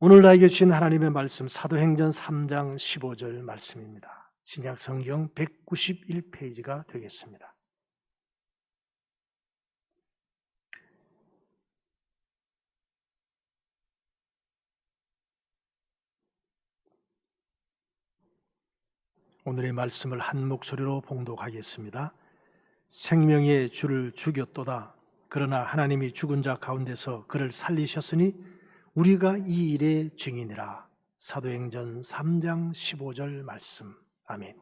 오늘 나에게 주신 하나님의 말씀 사도행전 3장 15절 말씀입니다. 신약 성경 191페이지가 되겠습니다. 오늘의 말씀을 한 목소리로 봉독하겠습니다. 생명의 주를 죽였도다. 그러나 하나님이 죽은 자 가운데서 그를 살리셨으니 우리가 이 일의 증인이라. 사도행전 3장 15절 말씀. 아멘.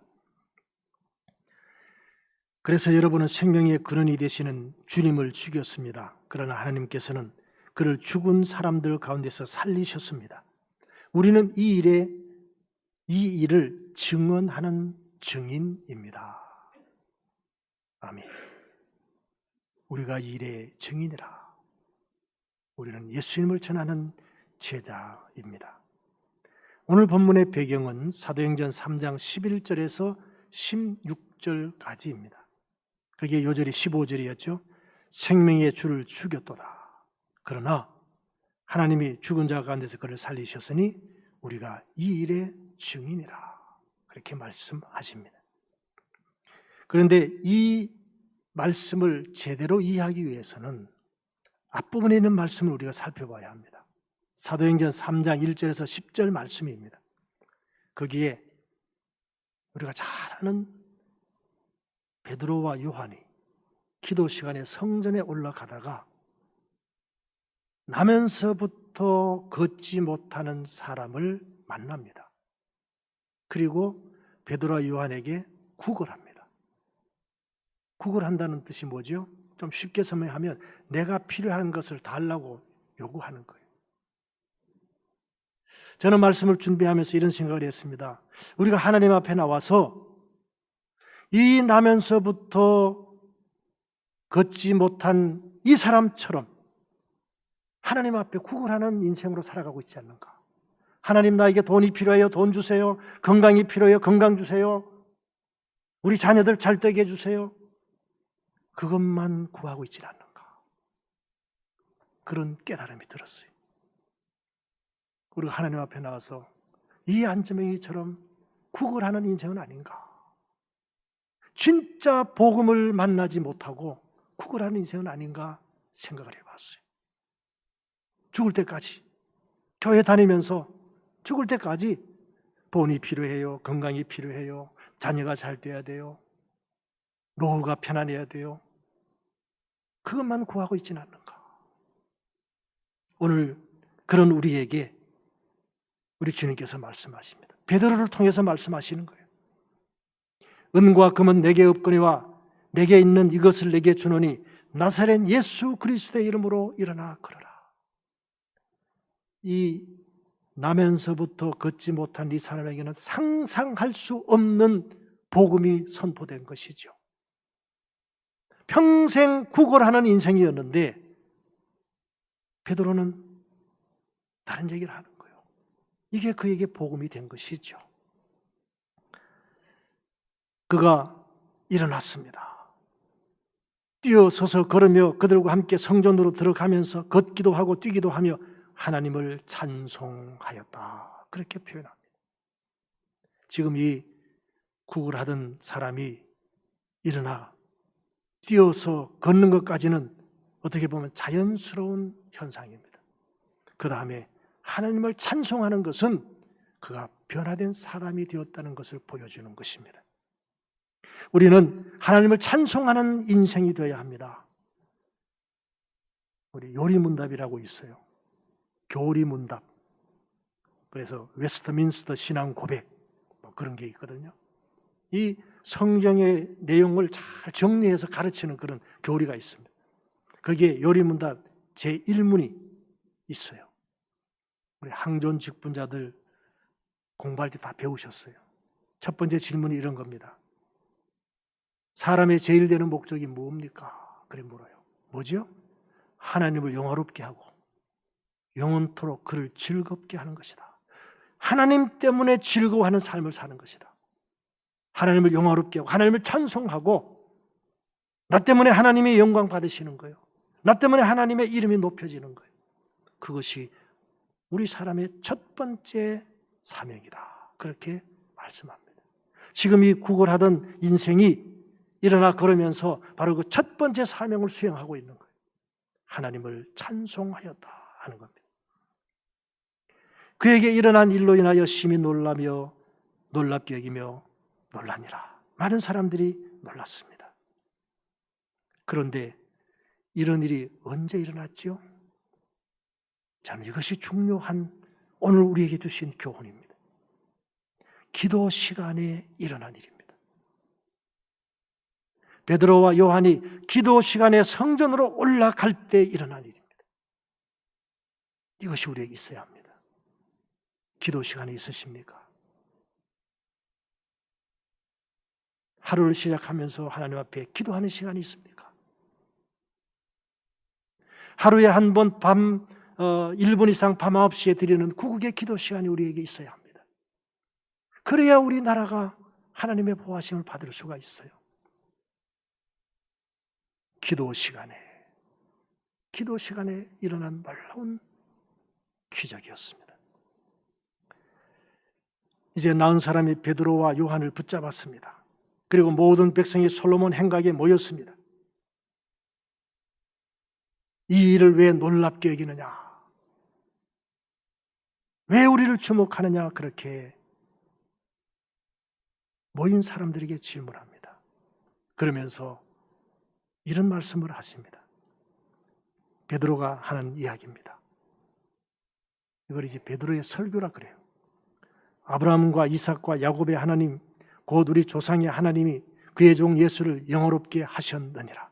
그래서 여러분은 생명의 근원이 되시는 주님을 죽였습니다. 그러나 하나님께서는 그를 죽은 사람들 가운데서 살리셨습니다. 우리는 이 일을 증언하는 증인입니다. 아멘. 우리가 이 일의 증인이라. 우리는 예수님을 전하는 제자입니다. 오늘 본문의 배경은 사도행전 3장 11절에서 16절까지입니다. 그게 요절이 15절이었죠. 생명의 주를 죽였도다. 그러나 하나님이 죽은 자 가운데서 그를 살리셨으니 우리가 이 일의 증인이라. 그렇게 말씀하십니다. 그런데 이 말씀을 제대로 이해하기 위해서는 앞부분에 있는 말씀을 우리가 살펴봐야 합니다. 사도행전 3장 1절에서 10절 말씀입니다. 거기에 우리가 잘 아는 베드로와 요한이 기도 시간에 성전에 올라가다가 나면서부터 걷지 못하는 사람을 만납니다. 그리고 베드로와 요한에게 구걸합니다. 구걸한다는 뜻이 뭐죠? 좀 쉽게 설명하면 내가 필요한 것을 달라고 요구하는 거예요. 저는 말씀을 준비하면서 이런 생각을 했습니다. 우리가 하나님 앞에 나와서 이 나면서부터 걷지 못한 이 사람처럼 하나님 앞에 구걸하는 인생으로 살아가고 있지 않는가? 하나님, 나에게 돈이 필요해요. 돈 주세요. 건강이 필요해요. 건강 주세요. 우리 자녀들 잘 되게 해주세요. 그것만 구하고 있지 않는가? 그런 깨달음이 들었어요. 우리가 하나님 앞에 나와서 이 안지명이처럼 구걸하는 인생은 아닌가? 진짜 복음을 만나지 못하고 구걸하는 인생은 아닌가 생각을 해봤어요. 죽을 때까지, 교회 다니면서 죽을 때까지 돈이 필요해요. 건강이 필요해요. 자녀가 잘 돼야 돼요. 노후가 편안해야 돼요. 그것만 구하고 있지는 않는가? 오늘 그런 우리에게 우리 주님께서 말씀하십니다. 베드로를 통해서 말씀하시는 거예요. 은과 금은 내게 없거니와 내게 있는 이것을 내게 주노니 나사렛 예수 그리스도의 이름으로 일어나 걸어라. 이 나면서부터 걷지 못한 이 사람에게는 상상할 수 없는 복음이 선포된 것이죠. 평생 구걸하는 인생이었는데 베드로는 다른 얘기를 하는 거예요. 이게 그에게 복음이 된 것이죠. 그가 일어났습니다. 뛰어서서 걸으며 그들과 함께 성전으로 들어가면서 걷기도 하고 뛰기도 하며 하나님을 찬송하였다. 그렇게 표현합니다. 지금 이 구걸하던 사람이 일어나 뛰어서 걷는 것까지는 어떻게 보면 자연스러운 현상입니다. 그 다음에 하나님을 찬송하는 것은 그가 변화된 사람이 되었다는 것을 보여주는 것입니다. 우리는 하나님을 찬송하는 인생이 되어야 합니다. 우리 요리문답이라고 있어요. 교리문답. 그래서 웨스트민스터 신앙 고백 그런 게 있거든요. 이 성경의 내용을 잘 정리해서 가르치는 그런 교리가 있습니다. 거기에 요리문답 제1문이 있어요. 우리 항존 직분자들 공부할 때 다 배우셨어요. 첫 번째 질문이 이런 겁니다. 사람의 제일 되는 목적이 뭡니까? 그래 물어요. 뭐죠? 하나님을 영화롭게 하고 영원토록 그를 즐겁게 하는 것이다. 하나님 때문에 즐거워하는 삶을 사는 것이다. 하나님을 영화롭게 하고 하나님을 찬송하고 나 때문에 하나님의 영광 받으시는 거예요. 나 때문에 하나님의 이름이 높여지는 거예요. 그것이 우리 사람의 첫 번째 사명이다. 그렇게 말씀합니다. 지금 이 구걸하던 인생이 일어나 걸으면서 바로 그 첫 번째 사명을 수행하고 있는 거예요. 하나님을 찬송하였다 하는 겁니다. 그에게 일어난 일로 인하여 심히 놀라며 놀랍게 여기며 놀라니라. 많은 사람들이 놀랐습니다. 그런데 이런 일이 언제 일어났죠? 저는 이것이 중요한 오늘 우리에게 주신 교훈입니다. 기도 시간에 일어난 일입니다. 베드로와 요한이 기도 시간에 성전으로 올라갈 때 일어난 일입니다. 이것이 우리에게 있어야 합니다. 기도 시간에 있으십니까? 하루를 시작하면서 하나님 앞에 기도하는 시간이 있습니까? 하루에 한 번 밤 1분 이상 밤 9시에 드리는 구국의 기도 시간이 우리에게 있어야 합니다. 그래야 우리 나라가 하나님의 보호하심을 받을 수가 있어요. 기도 시간에 일어난 놀라운 기적이었습니다. 이제 나은 사람이 베드로와 요한을 붙잡았습니다. 그리고 모든 백성이 솔로몬 행각에 모였습니다. 이 일을 왜 놀랍게 여기느냐? 왜 우리를 주목하느냐? 그렇게 모인 사람들에게 질문합니다. 그러면서 이런 말씀을 하십니다. 베드로가 하는 이야기입니다. 이걸 이제 베드로의 설교라 그래요. 아브라함과 이삭과 야곱의 하나님, 곧 우리 조상의 하나님이 그의 종 예수를 영화롭게 하셨느니라.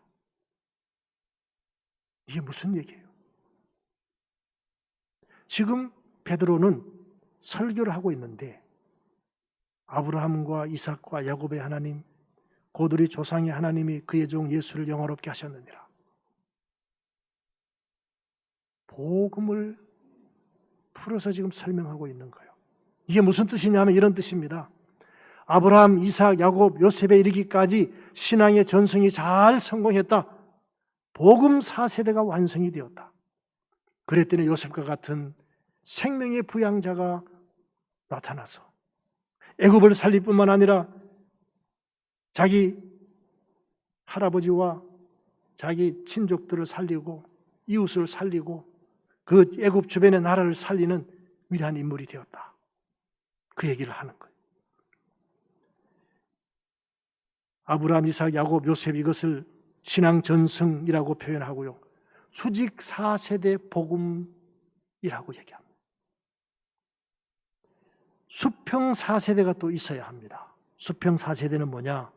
이게 무슨 얘기예요? 지금 베드로는 설교를 하고 있는데 아브라함과 이삭과 야곱의 하나님, 곧 우리 조상의 하나님이 그의 종 예수를 영화롭게 하셨느니라. 복음을 풀어서 지금 설명하고 있는 거예요. 이게 무슨 뜻이냐면 이런 뜻입니다. 아브라함, 이삭, 야곱, 요셉에 이르기까지 신앙의 전승이 잘 성공했다. 복음 4세대가 완성이 되었다. 그랬더니 요셉과 같은 생명의 부양자가 나타나서 애굽을 살릴 뿐만 아니라 자기 할아버지와 자기 친족들을 살리고 이웃을 살리고 그 애굽 주변의 나라를 살리는 위대한 인물이 되었다. 그 얘기를 하는 거예요. 아브라함, 이삭, 야곱, 요셉 이것을 신앙 전승이라고 표현하고요. 수직 4세대 복음이라고 얘기합니다. 수평 4세대가 또 있어야 합니다. 수평 4세대는 뭐냐?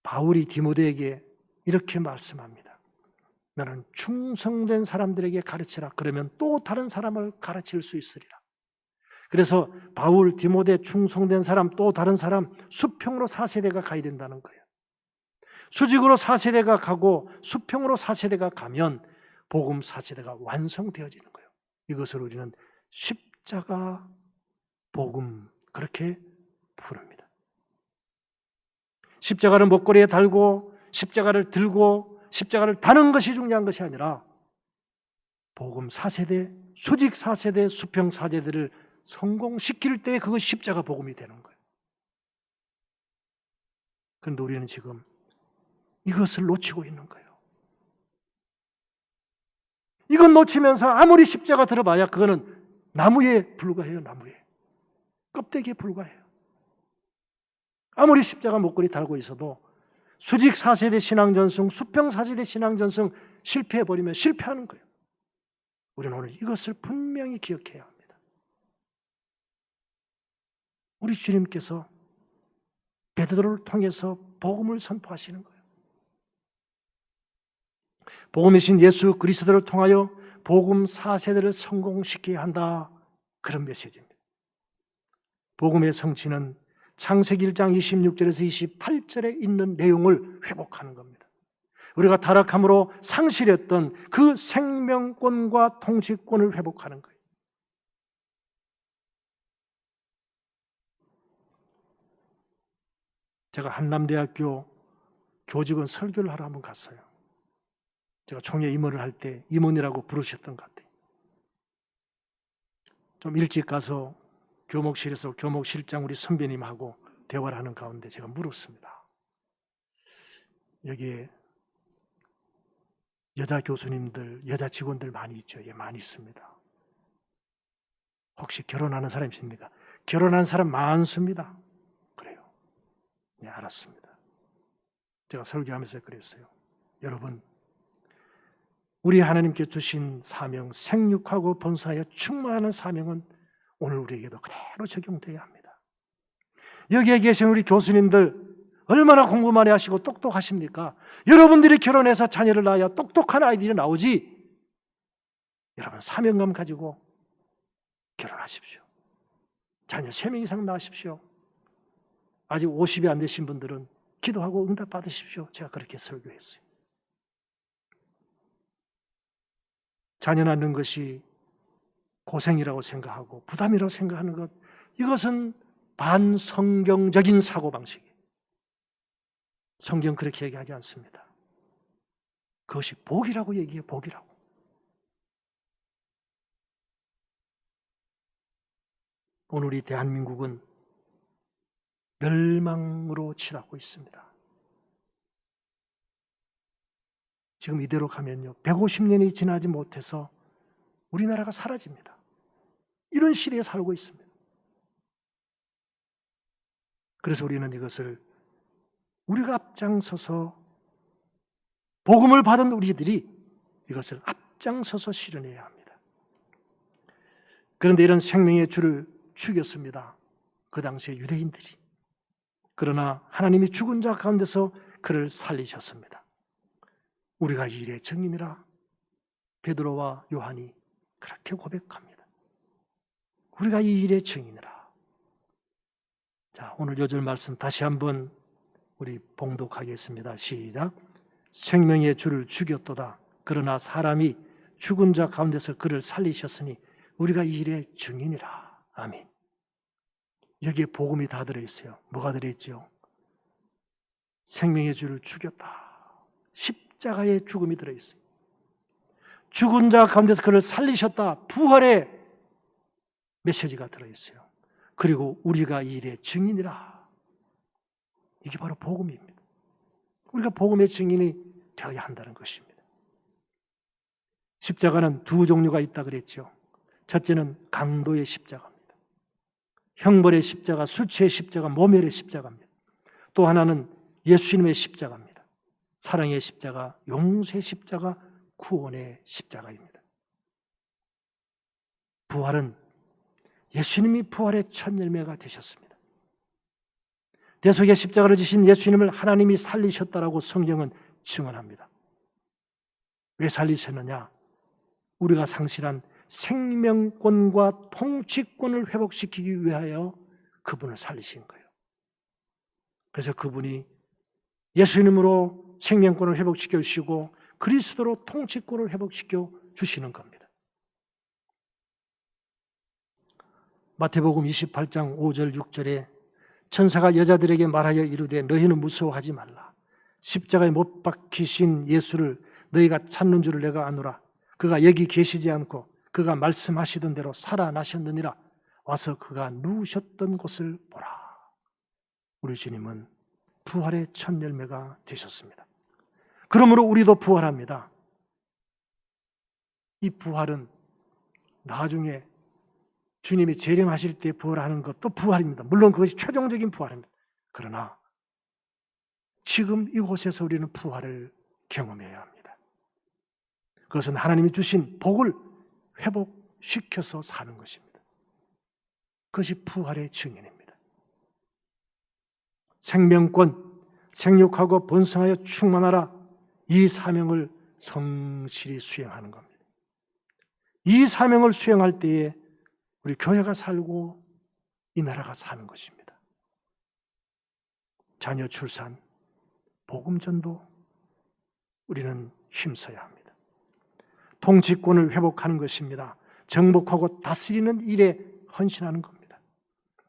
바울이 디모데에게 이렇게 말씀합니다. 너는 충성된 사람들에게 가르치라. 그러면 또 다른 사람을 가르칠 수 있으리라. 그래서 바울, 디모데, 충성된 사람, 또 다른 사람, 수평으로 4세대가 가야 된다는 거예요. 수직으로 4세대가 가고 수평으로 4세대가 가면 복음 4세대가 완성되어지는 거예요. 이것을 우리는 십자가 복음 그렇게 부릅니다. 십자가를 목걸이에 달고 십자가를 들고 십자가를 다는 것이 중요한 것이 아니라 복음 4세대, 수직 4세대, 수평 4세대를 성공시킬 때 그것이 십자가 복음이 되는 거예요. 그런데 우리는 지금 이것을 놓치고 있는 거예요. 이건 놓치면서 아무리 십자가 들어봐야 그거는 나무에 불과해요. 나무에. 껍데기에 불과해요. 아무리 십자가 목걸이 달고 있어도 수직 4세대 신앙전승, 수평 4세대 신앙전승 실패해버리면 실패하는 거예요. 우리는 오늘 이것을 분명히 기억해야 합니다. 우리 주님께서 베드로를 통해서 복음을 선포하시는 거예요. 복음이신 예수 그리스도를 통하여 복음 4세대를 성공시켜야 한다. 그런 메시지입니다. 복음의 성취는 창세기 1장 26절에서 28절에 있는 내용을 회복하는 겁니다. 우리가 타락함으로 상실했던 그 생명권과 통치권을 회복하는 거예요. 제가 한남대학교 교직원 설교를 하러 한번 갔어요. 제가 총회 임원을 할 때 임원이라고 부르셨던 것 같아요. 좀 일찍 가서 교목실에서 교목실장 우리 선배님하고 대화를 하는 가운데 제가 물었습니다. 여기에 여자 교수님들, 여자 직원들 많이 있죠? 예, 많이 있습니다. 혹시 결혼하는 사람 있습니까? 결혼한 사람 많습니다. 그래요. 네, 알았습니다. 제가 설교하면서 그랬어요. 여러분, 우리 하나님께 주신 사명, 생육하고 번성하여 충만하는 사명은 오늘 우리에게도 그대로 적용되어야 합니다. 여기에 계신 우리 교수님들 얼마나 공부 많이 하시고 똑똑하십니까? 여러분들이 결혼해서 자녀를 낳아야 똑똑한 아이들이 나오지. 여러분, 사명감 가지고 결혼하십시오. 자녀 3명 이상 낳으십시오. 아직 50이 안 되신 분들은 기도하고 응답 받으십시오. 제가 그렇게 설교했어요. 자녀 낳는 것이 고생이라고 생각하고 부담이라고 생각하는 것, 이것은 반성경적인 사고방식이에요. 성경 그렇게 얘기하지 않습니다. 그것이 복이라고 얘기해요. 복이라고. 오늘 우리 대한민국은 멸망으로 치닫고 있습니다. 지금 이대로 가면요, 150년이 지나지 못해서 우리나라가 사라집니다. 이런 시대에 살고 있습니다. 그래서 우리는 이것을 우리가 앞장서서 복음을 받은 우리들이 이것을 앞장서서 실현해야 합니다. 그런데 이런 생명의 주를 죽였습니다. 그 당시에 유대인들이. 그러나 하나님이 죽은 자 가운데서 그를 살리셨습니다. 우리가 이 일의 증인이라 베드로와 요한이 그렇게 고백합니다. 우리가 이 일의 증인이라. 자, 오늘 요절 말씀 다시 한번 우리 봉독하겠습니다. 시작. 생명의 주를 죽였도다. 그러나 사람이 죽은 자 가운데서 그를 살리셨으니 우리가 이 일의 증인이라. 아멘. 여기에 복음이 다 들어있어요. 뭐가 들어있죠? 생명의 주를 죽였다. 십자가의 죽음이 들어있어요. 죽은 자 가운데서 그를 살리셨다. 부활의 메시지가 들어있어요. 그리고 우리가 이 일의 증인이라. 이게 바로 복음입니다. 우리가 복음의 증인이 되어야 한다는 것입니다. 십자가는 두 종류가 있다 그랬죠. 첫째는 강도의 십자가입니다. 형벌의 십자가, 수치의 십자가, 모멸의 십자가입니다. 또 하나는 예수님의 십자가입니다. 사랑의 십자가, 용서의 십자가, 구원의 십자가입니다. 부활은 예수님이 부활의 첫 열매가 되셨습니다. 대속의 십자가를 지신 예수님을 하나님이 살리셨다라고 성경은 증언합니다. 왜 살리셨느냐? 우리가 상실한 생명권과 통치권을 회복시키기 위하여 그분을 살리신 거예요. 그래서 그분이 예수님으로 생명권을 회복시켜 주시고 그리스도로 통치권을 회복시켜 주시는 겁니다. 마태복음 28장 5절 6절에 천사가 여자들에게 말하여 이르되 너희는 무서워하지 말라. 십자가에 못 박히신 예수를 너희가 찾는 줄을 내가 아노라. 그가 여기 계시지 않고 그가 말씀하시던 대로 살아나셨느니라. 와서 그가 누우셨던 곳을 보라. 우리 주님은 부활의 첫 열매가 되셨습니다. 그러므로 우리도 부활합니다. 이 부활은 나중에 주님이 재림하실 때 부활하는 것도 부활입니다. 물론 그것이 최종적인 부활입니다. 그러나 지금 이곳에서 우리는 부활을 경험해야 합니다. 그것은 하나님이 주신 복을 회복시켜서 사는 것입니다. 그것이 부활의 증인입니다. 생명권, 생육하고 번성하여 충만하라. 이 사명을 성실히 수행하는 겁니다. 이 사명을 수행할 때에 우리 교회가 살고 이 나라가 사는 것입니다. 자녀 출산, 복음 전도 우리는 힘써야 합니다. 통치권을 회복하는 것입니다. 정복하고 다스리는 일에 헌신하는 겁니다.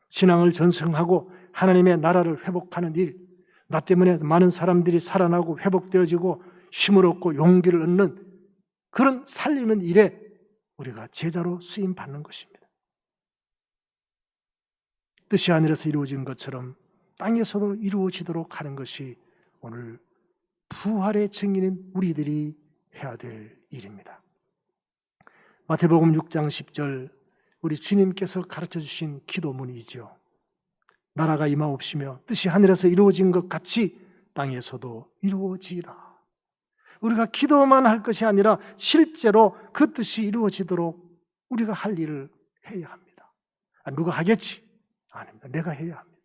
신앙을 전승하고 하나님의 나라를 회복하는 일, 나 때문에 많은 사람들이 살아나고 회복되어지고 힘을 얻고 용기를 얻는 그런 살리는 일에 우리가 제자로 쓰임받는 것입니다. 뜻이 하늘에서 이루어진 것처럼 땅에서도 이루어지도록 하는 것이 오늘 부활의 증인인 우리들이 해야 될 일입니다. 마태복음 6장 10절 우리 주님께서 가르쳐 주신 기도문이죠. 나라가 임하옵시며 뜻이 하늘에서 이루어진 것 같이 땅에서도 이루어지이다. 우리가 기도만 할 것이 아니라 실제로 그 뜻이 이루어지도록 우리가 할 일을 해야 합니다. 누가 하겠지? 아닙니다. 내가 해야 합니다.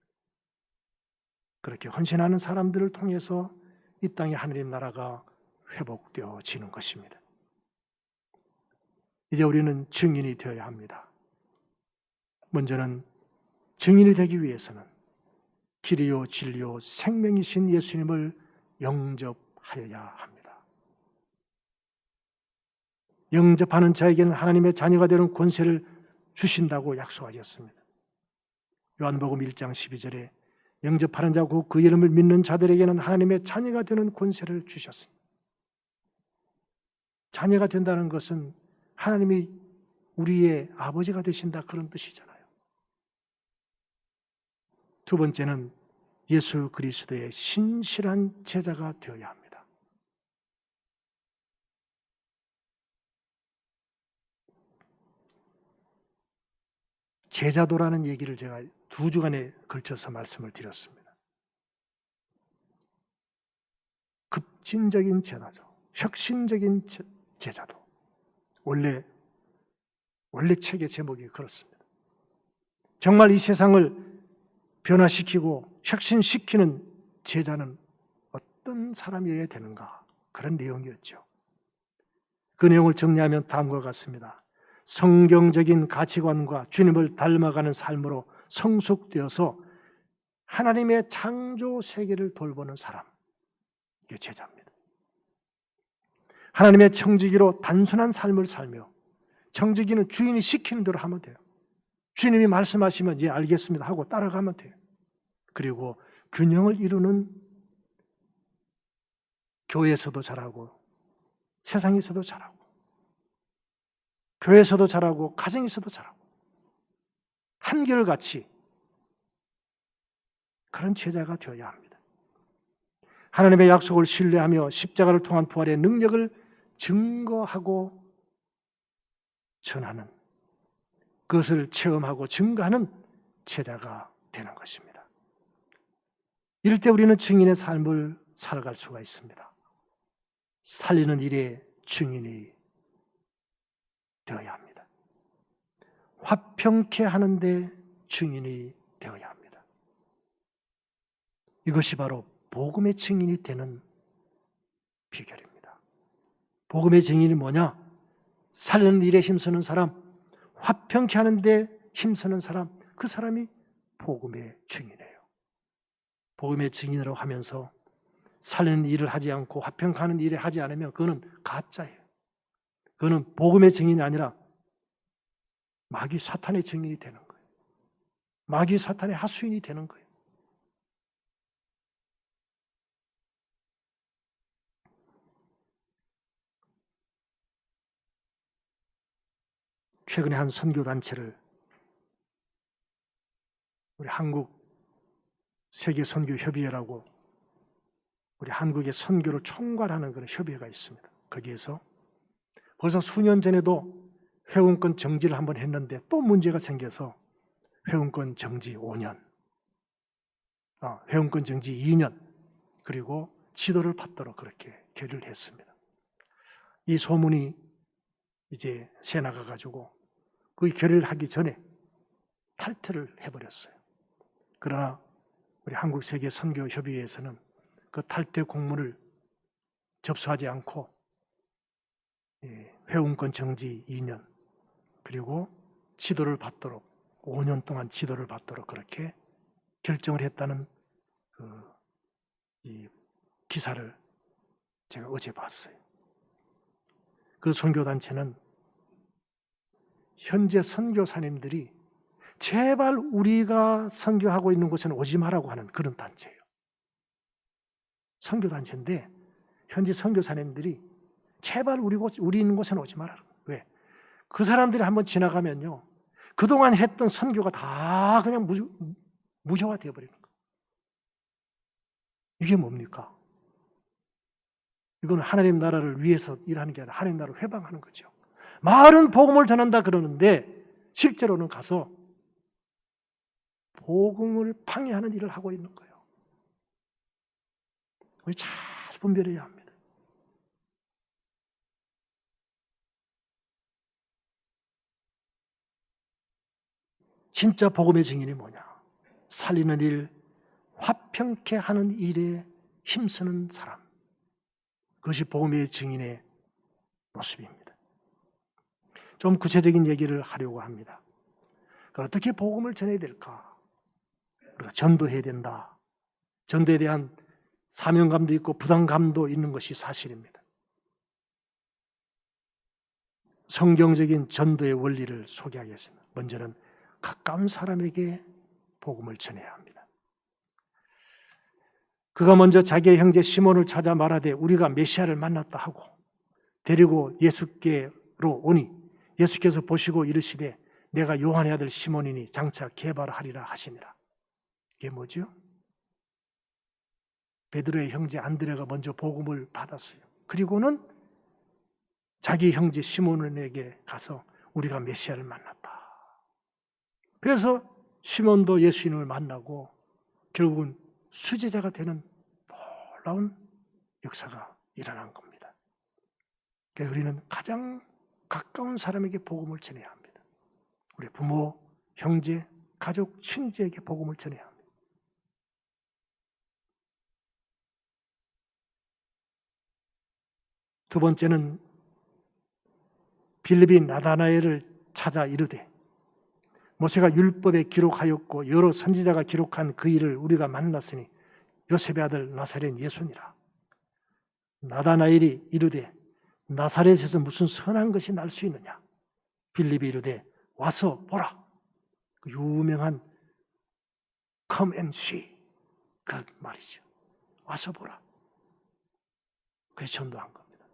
그렇게 헌신하는 사람들을 통해서 이 땅의 하느님 나라가 회복되어지는 것입니다. 이제 우리는 증인이 되어야 합니다. 먼저는 증인이 되기 위해서는 길이요 진리요 생명이신 예수님을 영접하여야 합니다. 영접하는 자에게는 하나님의 자녀가 되는 권세를 주신다고 약속하셨습니다. 요한복음 1장 12절에 영접하는 자고 그 이름을 믿는 자들에게는 하나님의 자녀가 되는 권세를 주셨습니다. 자녀가 된다는 것은 하나님이 우리의 아버지가 되신다 그런 뜻이잖아요. 두 번째는 예수 그리스도의 신실한 제자가 되어야 합니다. 제자도라는 얘기를 제가 2주간에 걸쳐서 말씀을 드렸습니다. 급진적인 제자도, 혁신적인 제자도. 원래 책의 제목이 그렇습니다. 정말 이 세상을 변화시키고 혁신시키는 제자는 어떤 사람이어야 되는가? 그런 내용이었죠. 그 내용을 정리하면 다음과 같습니다. 성경적인 가치관과 주님을 닮아가는 삶으로 성숙되어서 하나님의 창조 세계를 돌보는 사람, 이게 제자입니다. 하나님의 청지기로 단순한 삶을 살며, 청지기는 주인이 시키는 대로 하면 돼요. 주님이 말씀하시면 예 알겠습니다 하고 따라가면 돼요. 그리고 균형을 이루는 교회에서도 잘하고 세상에서도 잘하고 교회에서도 잘하고 가정에서도 잘하고 한결같이 그런 제자가 되어야 합니다. 하나님의 약속을 신뢰하며 십자가를 통한 부활의 능력을 증거하고 전하는, 그것을 체험하고 증거하는 제자가 되는 것입니다. 이럴 때 우리는 증인의 삶을 살아갈 수가 있습니다. 살리는 일에 증인이 되어야 합니다. 화평케 하는데 증인이 되어야 합니다. 이것이 바로 복음의 증인이 되는 비결입니다. 복음의 증인이 뭐냐? 살리는 일에 힘쓰는 사람, 화평케 하는데 힘쓰는 사람, 그 사람이 복음의 증인이에요. 복음의 증인으로 하면서 살리는 일을 하지 않고 화평하는 일을 하지 않으면 그거는 가짜예요. 그거는 복음의 증인이 아니라 마귀 사탄의 증인이 되는 거예요. 마귀 사탄의 하수인이 되는 거예요. 최근에 한 선교단체를 우리 한국 세계선교협의회라고 우리 한국의 선교를 총괄하는 그런 협의회가 있습니다. 거기에서 벌써 수년 전에도 회원권 정지를 한번 했는데 또 문제가 생겨서 회원권 정지 5년, 회원권 정지 2년, 그리고 지도를 받도록 그렇게 결의를 했습니다. 이 소문이 이제 새 나가가지고 그 결의를 하기 전에 탈퇴를 해버렸어요. 그러나 우리 한국세계선교협의회에서는 그 탈퇴 공문을 접수하지 않고 회원권 정지 2년 그리고 지도를 받도록 5년 동안 지도를 받도록 그렇게 결정을 했다는 이 기사를 제가 어제 봤어요. 그 선교단체는 현재 선교사님들이 제발 우리가 선교하고 있는 곳에는 오지 말라고 하는 그런 단체예요. 선교단체인데 현재 선교사님들이 제발 우리 있는 곳에는 오지 말아라. 왜? 그 사람들이 한번 지나가면요, 그동안 했던 선교가 다 그냥 무효화 되어버리는 거예요. 이게 뭡니까? 이건 하나님 나라를 위해서 일하는 게 아니라 하나님 나라를 회방하는 거죠. 말은 복음을 전한다 그러는데 실제로는 가서 복음을 방해하는 일을 하고 있는 거예요. 우리 잘 분별해야 합니다. 진짜 복음의 증인이 뭐냐? 살리는 일, 화평케 하는 일에 힘쓰는 사람. 그것이 복음의 증인의 모습입니다. 좀 구체적인 얘기를 하려고 합니다. 어떻게 복음을 전해야 될까? 우리가 전도해야 된다. 전도에 대한 사명감도 있고 부담감도 있는 것이 사실입니다. 성경적인 전도의 원리를 소개하겠습니다. 먼저는 가까운 사람에게 복음을 전해야 합니다. 그가 먼저 자기의 형제 시몬을 찾아 말하되 우리가 메시아를 만났다 하고 데리고 예수께로 오니 예수께서 보시고 이르시되 내가 요한의 아들 시몬이니 장차 개발하리라 하시니라. 이게 뭐죠? 베드로의 형제 안드레가 먼저 복음을 받았어요. 그리고는 자기 형제 시몬에게 가서 우리가 메시아를 만났다. 그래서 시몬도 예수님을 만나고 결국은 수제자가 되는 놀라운 역사가 일어난 겁니다. 그래서 우리는 가장 가까운 사람에게 복음을 전해야 합니다. 우리 부모, 형제, 가족, 친지에게 복음을 전해야 합니다. 두 번째는 빌립이 나다나엘을 찾아 이르되 모세가 율법에 기록하였고 여러 선지자가 기록한 그 일을 우리가 만났으니 요셉의 아들 나사렛 예수니라. 나다나엘이 이르되 나사렛에서 무슨 선한 것이 날 수 있느냐? 빌립이 이르되 와서 보라. 그 유명한 Come and see 그 말이죠. 와서 보라. 그래서 전도한 겁니다.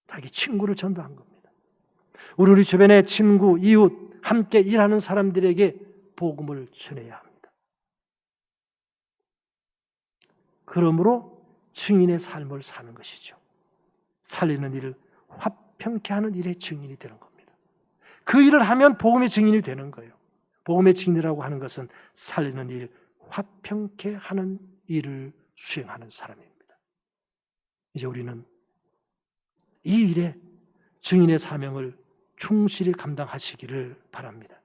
자기 친구를 전도한 겁니다. 우리 주변에 친구, 이웃, 함께 일하는 사람들에게 복음을 전해야 합니다. 그러므로 증인의 삶을 사는 것이죠. 살리는 일을 화평케 하는 일의 증인이 되는 겁니다. 그 일을 하면 복음의 증인이 되는 거예요. 복음의 증인이라고 하는 것은 살리는 일, 화평케 하는 일을 수행하는 사람입니다. 이제 우리는 이 일에 증인의 사명을 충실히 감당하시기를 바랍니다.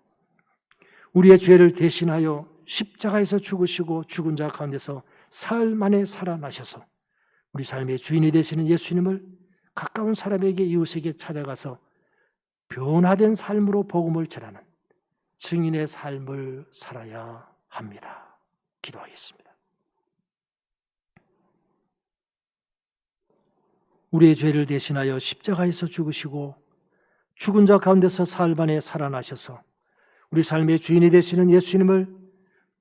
우리의 죄를 대신하여 십자가에서 죽으시고 죽은 자 가운데서 사흘 만에 살아나셔서 우리 삶의 주인이 되시는 예수님을 가까운 사람에게 이웃에게 찾아가서 변화된 삶으로 복음을 전하는 증인의 삶을 살아야 합니다. 기도하겠습니다. 우리의 죄를 대신하여 십자가에서 죽으시고 죽은 자 가운데서 사흘 만에 살아나셔서 우리 삶의 주인이 되시는 예수님을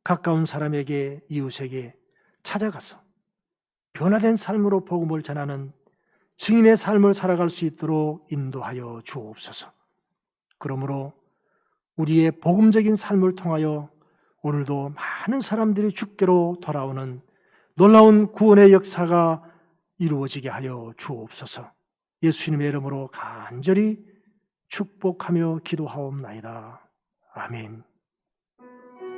가까운 사람에게 이웃에게 찾아가서 변화된 삶으로 복음을 전하는 증인의 삶을 살아갈 수 있도록 인도하여 주옵소서. 그러므로 우리의 복음적인 삶을 통하여 오늘도 많은 사람들이 주께로 돌아오는 놀라운 구원의 역사가 이루어지게 하여 주옵소서. 예수님의 이름으로 간절히 축복하며 기도하옵나이다. 아멘.